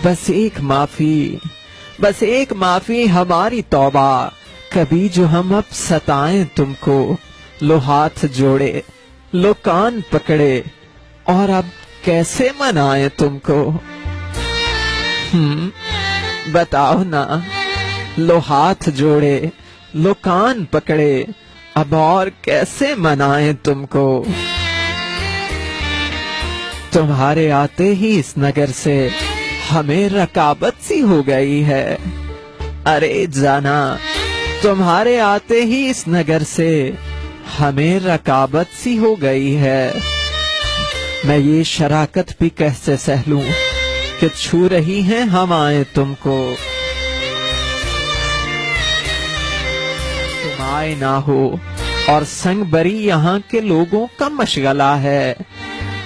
بس ایک معافی ہماری توبہ، کبھی جو ہم اب ستائیں تم کو، لو ہاتھ جوڑے لو کان پکڑے، اور اب کیسے منائیں تم کو؟ بتاؤ نا، لو ہاتھ جوڑے لو کان پکڑے، اب اور کیسے منائیں تم کو؟ تمہارے آتے ہی اس نگر سے ہمیں رکابت سی ہو گئی ہے، ارے جانا تمہارے آتے ہی اس نگر سے ہمیں رکابت سی ہو گئی ہے۔ میں یہ شراکت بھی کیسے سہ لوں کہ چھو رہی ہیں ہوائیں تم کو، تم آئے نہ ہو اور سنگ بری یہاں کے لوگوں کا مشغلہ ہے،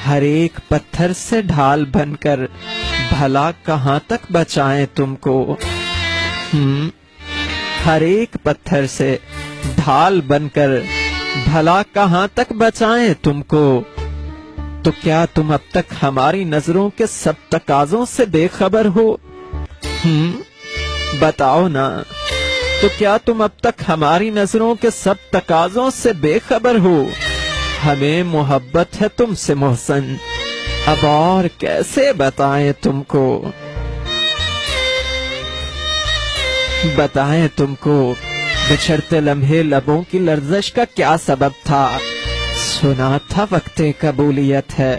ہر ایک پتھر سے ڈھال بن کر بھلا کہاں تک بچائیں تم کو؟ ہر ایک پتھر سے ڈھال بن کر بھلا کہاں تک بچائیں تم کو؟ تو کیا تم اب تک ہماری نظروں کے سب تقاضوں سے بے خبر ہو؟ بتاؤ نا، تو کیا تم اب تک ہماری نظروں کے سب تقاضوں سے بے خبر ہو؟ ہمیں محبت ہے تم سے محسن، اب اور کیسے بتائیں تم کو؟ بتائیں تم کو بچھڑتے لمحے لبوں کی لرزش کا کیا سبب تھا؟ سنا تھا وقت قبولیت ہے،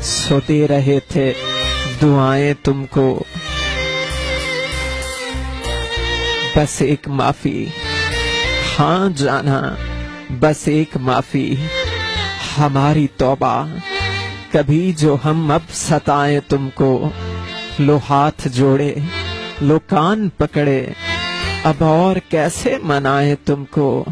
سو دے رہے تھے دعائیں تم کو۔ بس ایک معافی، ہاں جانا بس ایک معافی ہماری توبہ، کبھی جو ہم اب ستائیں تم کو، لو ہاتھ جوڑے لو کان پکڑے، اب اور کیسے منائیں تم کو؟